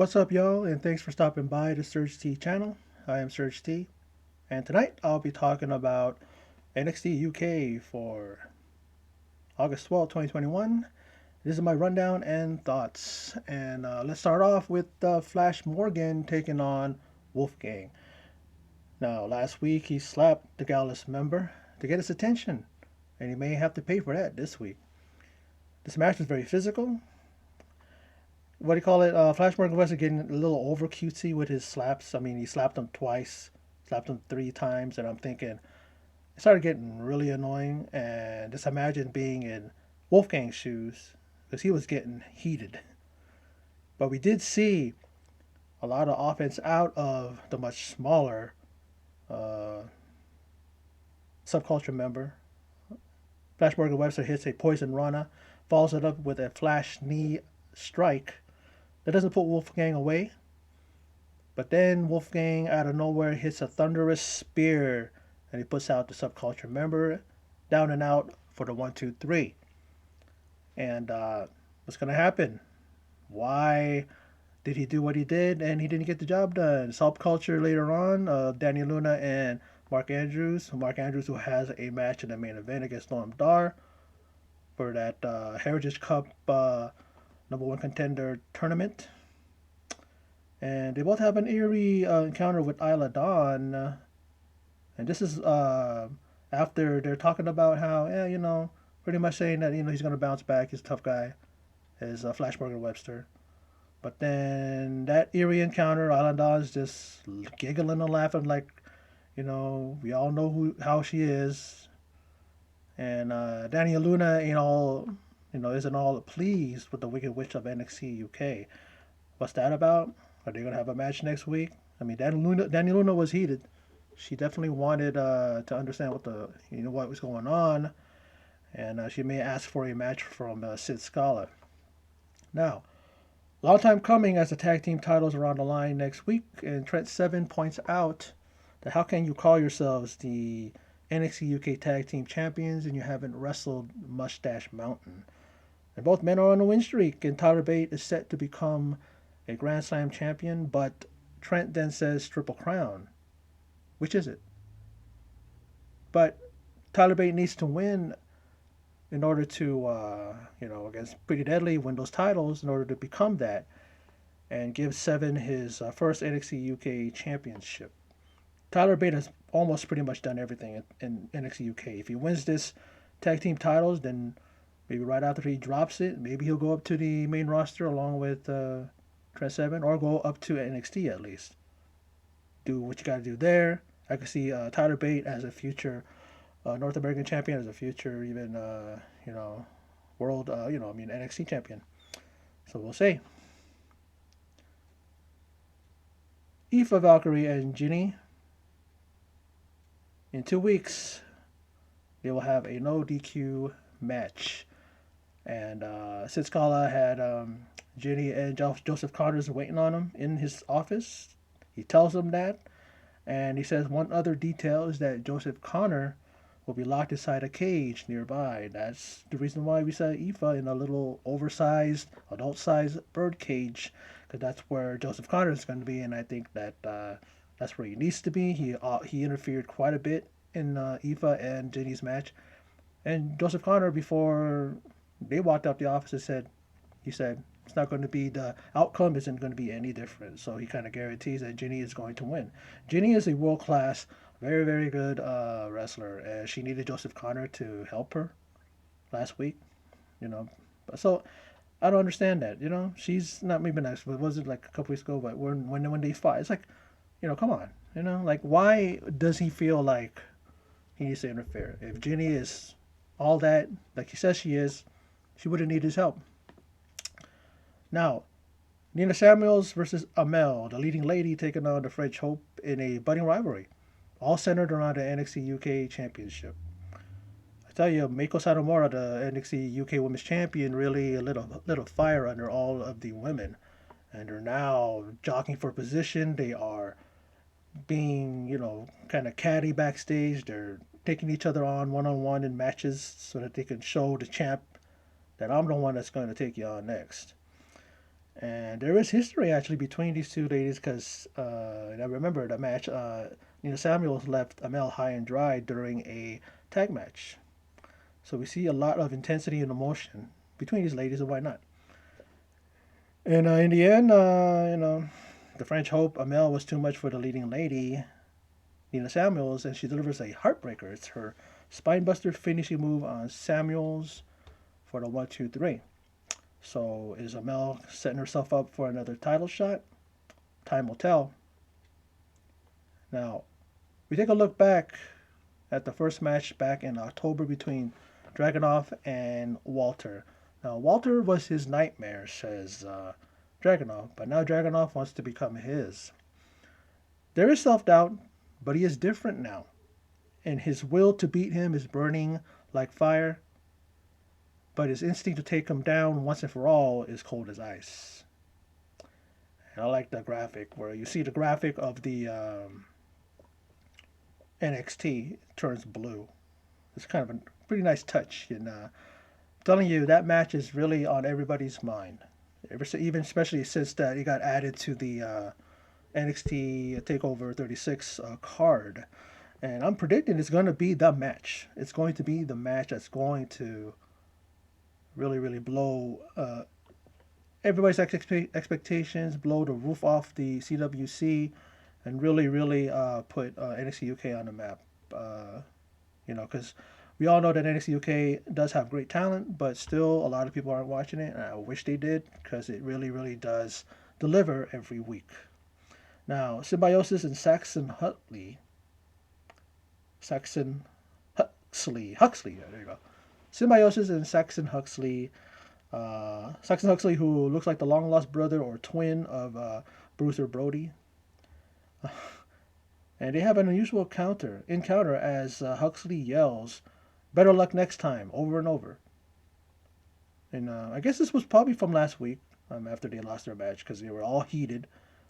What's up, y'all, and thanks for stopping by the Surge T channel. I am Surge T, and tonight I'll be talking about NXT UK for August 12th, 2021. This is my rundown and thoughts. And let's start off with Flash Morgan taking on Wolfgang. Now, last week he slapped the Gallus member to get his attention, and he may have to pay for that this week. This match was very physical. What do you call it? Flash Morgan was getting a little over cutesy with his slaps. I mean, he slapped him twice, slapped him three times, and I'm thinking it started getting really annoying. And just imagine being in Wolfgang's shoes because he was getting heated. But we did see a lot of offense out of the much smaller uh, subculture member. Flash Morgan Webster hits a poison Rana, follows it up with a flash knee strike that doesn't put Wolfgang away. But then Wolfgang out of nowhere hits a thunderous spear and he puts out the subculture member down and out for the 1, 2, 3. And what's going to happen? Why did he do what he did and he didn't get the job done? Subculture later on, Daniel Luna and Marc Andrews. Marc Andrews, who has a match in the main event against Noam Dar for that Heritage Cup #1 Contender Tournament. And they both have an eerie encounter with Isla Dawn. And this is after they're talking about how, pretty much saying that, he's going to bounce back. He's a tough guy, as Flash Morgan Webster. But then that eerie encounter, Isla Dawn's just giggling and laughing like, we all know how she is. And Daniel Luna isn't all pleased with the Wicked Witch of NXT UK. What's that about? Are they gonna have a match next week? I mean, Daniel Luna was heated. She definitely wanted to understand what was going on, and she may ask for a match from Sid Scala. Now, long time coming as the tag team titles are on the line next week, and Trent Seven points out that how can you call yourselves the NXT UK Tag Team Champions and you haven't wrestled Mustache Mountain? And both men are on a win streak, and Tyler Bate is set to become a Grand Slam champion, but Trent then says Triple Crown. Which is it? But Tyler Bate needs to win in order to, against Pretty Deadly, win those titles in order to become that and give Seven his first NXT UK championship. Tyler Bate has almost pretty much done everything in NXT UK. If he wins this tag team titles, then maybe right after he drops it, maybe he'll go up to the main roster along with Trent Seven, or go up to NXT at least. Do what you got to do there. I could see Tyler Bate as a future North American champion, as a future even world NXT champion. So we'll see. Aoife Valkyrie and Ginny. In 2 weeks, they will have a no DQ match. And Sid Scala had Ginny and Joseph Connors waiting on him in his office. He tells them that. And he says one other detail is that Joseph Connor will be locked inside a cage nearby. That's the reason why we saw Aoife in a little oversized, adult-sized bird cage, because that's where Joseph Connor is going to be. And I think that that's where he needs to be. He interfered quite a bit in Aoife and Ginny's match. And Joseph Connor, before they walked out the office, he said it's not going to be, the outcome isn't going to be any different. So he kind of guarantees that Ginny is going to win. Ginny is a world class, very very good wrestler, and she needed Joseph Connor to help her last week. So I don't understand that. She's not maybe next, but was it like a couple weeks ago? But when they fought, it's like, come on. Like, why does he feel like he needs to interfere? If Ginny is all that, like he says she is, she wouldn't need his help. Now, Nina Samuels versus Amel, the leading lady, taking on the French Hope in a budding rivalry, all centered around the NXT UK Championship. I tell you, Meiko Satomura, the NXT UK Women's Champion, really lit a fire under all of the women. And they're now jockeying for position. They are being, kind of catty backstage. They're taking each other on one in matches so that they can show the champ that I'm the one that's going to take you on next. And there is history actually between these two ladies because I remember the match. Nina Samuels left Amel high and dry during a tag match. So we see a lot of intensity and emotion between these ladies, and why not? And in the end, the French hope Amel was too much for the leading lady, Nina Samuels, and she delivers a heartbreaker. It's her spinebuster finishing move on Samuels for the 1, 2, 3. So is Amel setting herself up for another title shot? Time will tell. Now, we take a look back at the first match back in October between Dragunov and Walter. Now, Walter was his nightmare, says Dragunov, but now Dragunov wants to become his. There is self doubt, but he is different now, and his will to beat him is burning like fire, but his instinct to take him down once and for all is cold as ice. And I like the graphic where you see the graphic of the NXT turns blue. It's kind of a pretty nice touch, and telling you that match is really on everybody's mind. Even especially since that it got added to the NXT Takeover 36 card, and I'm predicting it's going to be the match. It's going to be the match that's going to really, really blow everybody's expectations, blow the roof off the CWC, and really, really put NXT UK on the map. Because we all know that NXT UK does have great talent, but still a lot of people aren't watching it, and I wish they did because it really, really does deliver every week. Now, Symbiosis and Huxley, yeah, there you go. Symbiosis and Saxon Huxley. Saxon Huxley, who looks like the long lost brother or twin of Bruiser Brody. And they have an unusual encounter as Huxley yells, "Better luck next time," over and over. And I guess this was probably from last week after they lost their match because they were all heated,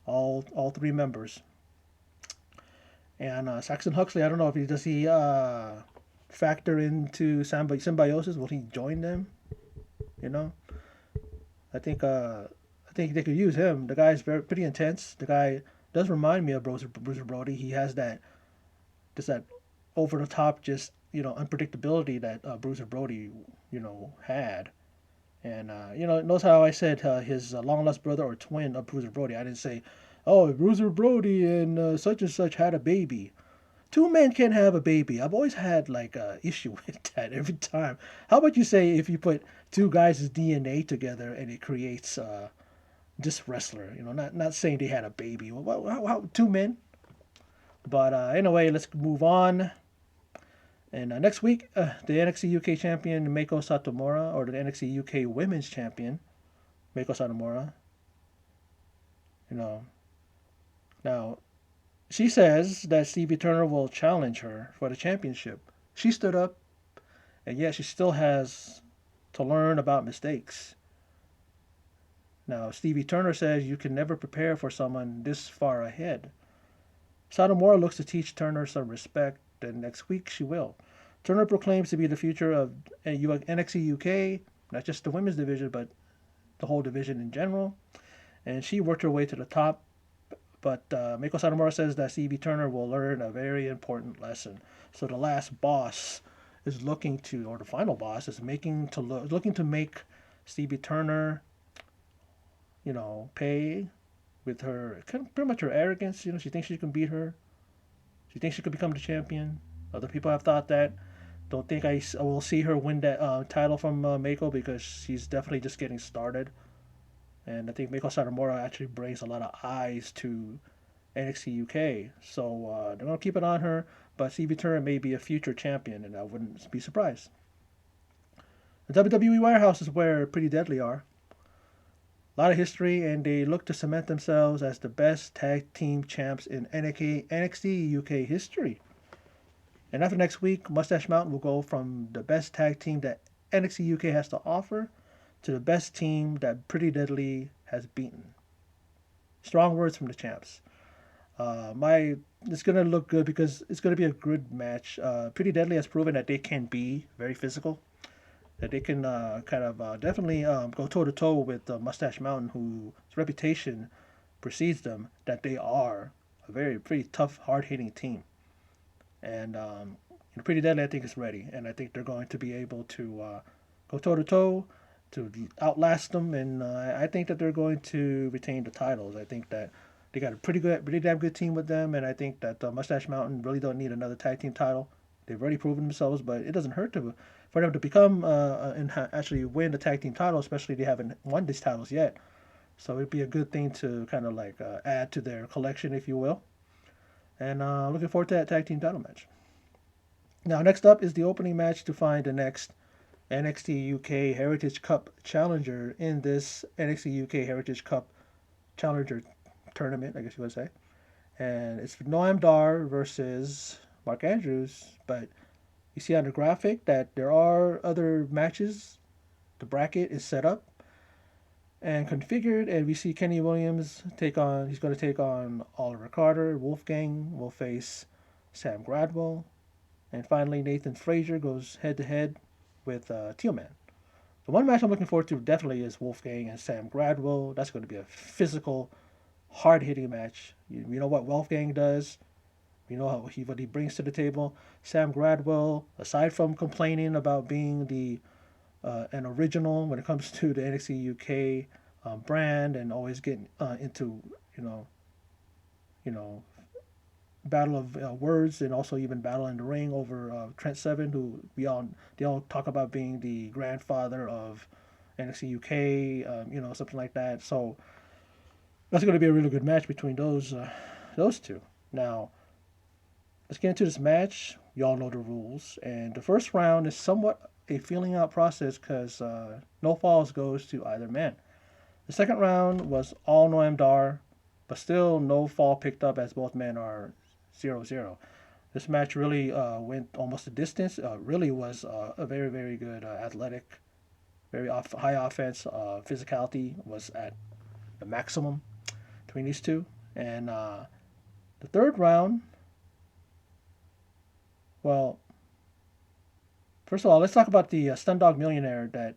all three members. And Saxon Huxley, I don't know if does he factor into Symbiosis? Will he join them? You know, I think they could use him. The guy's pretty intense. The guy does remind me of Bruiser Brody. He has that over the top, just unpredictability that Bruiser Brody had. And knows how I said his long lost brother or twin of Bruiser Brody. I didn't say, oh, Bruiser Brody and such had a baby. Two men can't have a baby. I've always had like a issue with that every time. How about you say if you put two guys' DNA together and it creates this wrestler? Not saying they had a baby. How two men? But anyway, let's move on. And next week, the NXT UK champion Meiko Satomura, or the NXT UK Women's Champion Meiko Satomura. Now she says that Stevie Turner will challenge her for the championship. She stood up, and yet she still has to learn about mistakes. Now, Stevie Turner says you can never prepare for someone this far ahead. Satomura looks to teach Turner some respect, and next week she will. Turner proclaims to be the future of NXT UK, not just the women's division, but the whole division in general. And she worked her way to the top. But Meiko Satomura says that Stevie Turner will learn a very important lesson. So the last boss is looking to, or the final boss is looking to make Stevie Turner, pay with her pretty much her arrogance. She thinks she can beat her. She thinks she could become the champion. Other people have thought that. Don't think I will see her win that title from Meiko because she's definitely just getting started. And I think Meiko Satomura actually brings a lot of eyes to NXT UK. So they're going to keep it on her. But Stevie Turner may be a future champion, and I wouldn't be surprised. The WWE Warehouse is where Pretty Deadly are. A lot of history, and they look to cement themselves as the best tag team champs in NXT UK history. And after next week, Mustache Mountain will go from the best tag team that NXT UK has to offer to the best team that Pretty Deadly has beaten. Strong words from the champs. It's gonna look good because it's gonna be a good match. Pretty Deadly has proven that they can be very physical, that they can kind of definitely go toe to toe with Mustache Mountain, whose reputation precedes them. That they are a very pretty tough, hard hitting team, and Pretty Deadly I think is ready, and I think they're going to be able to go toe to toe to outlast them, and I think that they're going to retain the titles. I think that they got a pretty damn good team with them, and I think that Mustache Mountain really don't need another tag team title. They've already proven themselves, but it doesn't hurt to for them to become and actually win the tag team title, especially they haven't won these titles yet. So it'd be a good thing to kind of like add to their collection, if you will. And looking forward to that tag team title match. Now, next up is the opening match to find the next NXT UK Heritage Cup Challenger in this NXT UK Heritage Cup Challenger Tournament, I guess you would say. And it's Noam Dar versus Marc Andrews. But you see on the graphic that there are other matches. The bracket is set up and configured, and we see Kenny Williams he's going to take on Oliver Carter. Wolfgang will face Sam Gradwell. And finally, Nathan Frazier goes head to head with Tealman. The one match I'm looking forward to definitely is Wolfgang and Sam Gradwell. That's going to be a physical, hard hitting match. You know what Wolfgang does. You know what he brings to the table. Sam Gradwell, aside from complaining about being an original when it comes to the NXT UK brand and always getting into you know battle of words and also even battle in the ring over Trent Seven, who they all talk about being the grandfather of NXT UK, something like that. So that's going to be a really good match between those two. Now let's get into this match. Y'all know the rules, and the first round is somewhat a feeling out process because no falls goes to either man. The second round was all Noam Dar, but still no fall picked up as both men are 0-0. This match really went almost a distance. Really was a very, very good athletic, high offense. Physicality was at the maximum between these two. And the third round, well, first of all, let's talk about the Stun Dog Millionaire that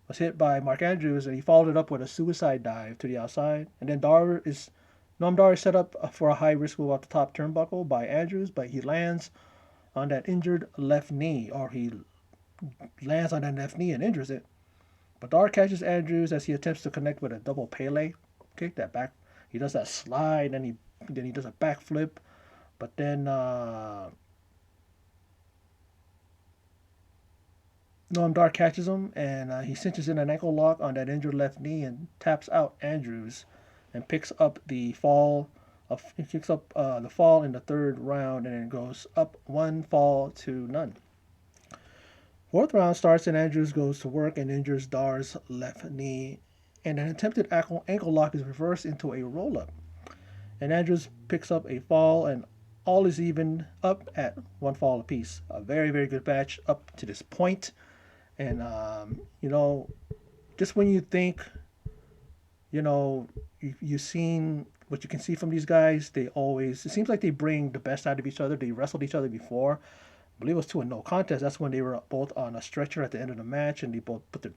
was hit by Marc Andrews, and he followed it up with a suicide dive to the outside. And then Noam Dar is set up for a high risk move off the top turnbuckle by Andrews, but he lands on that injured left knee, or he lands on that left knee and injures it. But Dar catches Andrews as he attempts to connect with a double Pele kick. That back, he does that slide, and then he does a backflip. But then Noam Dar catches him, and he cinches in an ankle lock on that injured left knee and taps out Andrews and picks up the fall. He picks up the fall in the third round, and it goes up 1-0. Fourth round starts, and Andrews goes to work and injures Dar's left knee, and an attempted ankle lock is reversed into a roll up. And Andrews picks up a fall, and all is even up at 1 fall apiece. A very, very good match up to this point. And, just when you think, you've seen what you can see from these guys, it seems like they bring the best out of each other. They wrestled each other before. I believe it was to a no contest. That's when they were both on a stretcher at the end of the match, and they both put their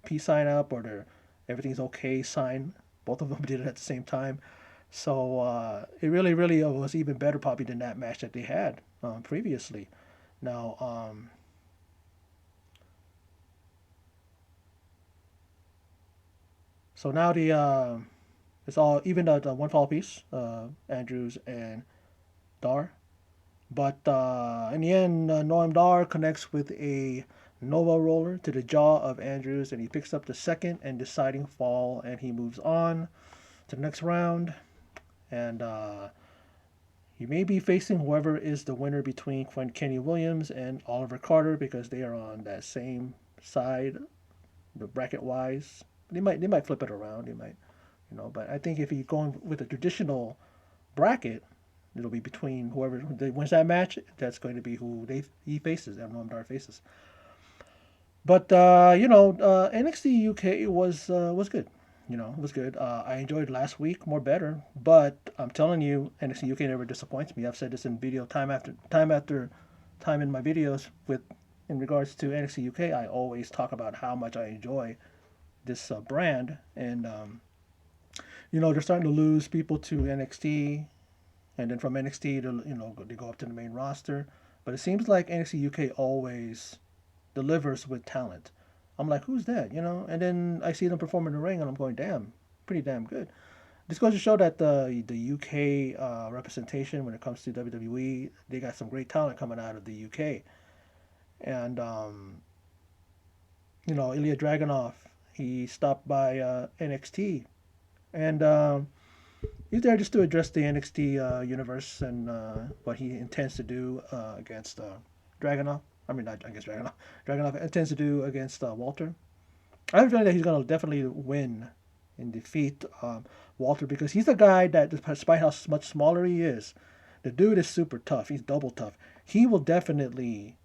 peace sign up or their everything's okay sign. Both of them did it at the same time. So it really, really was even better probably than that match that they had previously. Now, so now it's all even at 1 fall piece, Andrews and Dar. But in the end, Noam Dar connects with a Nova roller to the jaw of Andrews, and he picks up the second and deciding fall, and he moves on to the next round. And he may be facing whoever is the winner between Kenny Williams and Oliver Carter because they are on that same side, the bracket wise. They might flip it around. They might, But I think if he's going with a traditional bracket, it'll be between whoever wins that match. That's going to be who he faces, and Noam Dar faces. But NXT UK was good. It was good. I enjoyed last week more better, but I'm telling you, NXT UK never disappoints me. I've said this in video time after time in my videos with in regards to NXT UK, I always talk about how much I enjoy this brand, and they're starting to lose people to NXT, and then from NXT to they go up to the main roster. But it seems like NXT UK always delivers with talent. I'm like, who's that? And then I see them perform in the ring, and I'm going, damn, pretty damn good. This goes to show that the UK representation when it comes to WWE, they got some great talent coming out of the UK. And Ilya Dragunov, he stopped by NXT, and he's there just to address the NXT universe and what he intends to do against Dragunov. I mean, not against Dragunov. Dragunov intends to do against Walter. I have a feeling that he's going to definitely win and defeat Walter, because he's a guy that, despite how much smaller he is, the dude is super tough. He's double tough. He will definitely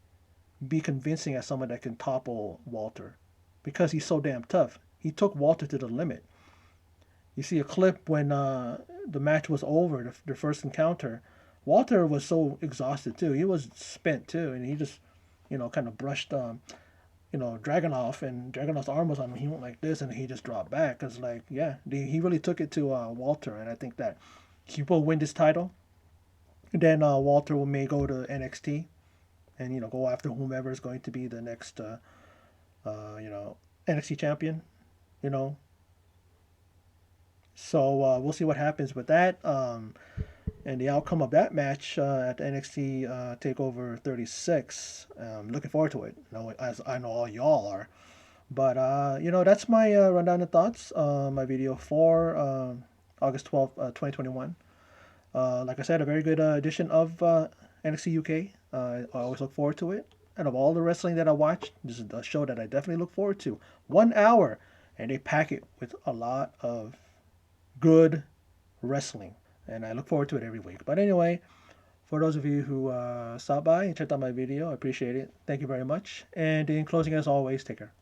be convincing as someone that can topple Walter because he's so damn tough. He took Walter to the limit. You see a clip when the match was over, the first encounter. Walter was so exhausted too. He was spent too, and he just, kind of brushed, Dragunov, and Dragunov's arm was on him. He went like this, and he just dropped back. Cause he really took it to Walter, and I think that he will win this title. And then Walter may go to NXT, and go after whomever is going to be the next, NXT champion. You know, So we'll see what happens with that, and the outcome of that match at NXT Takeover 36. Looking forward to it. As I know all y'all are. But that's my rundown of thoughts. My video for August 12th, 2021. Like I said, a very good edition of NXT UK. I always look forward to it. And of all the wrestling that I watch, this is a show that I definitely look forward to. 1 hour, and they pack it with a lot of good wrestling, and I look forward to it every week. But anyway, for those of you who stopped by and checked out my video, I appreciate it. Thank you very much. And in closing, as always, take care.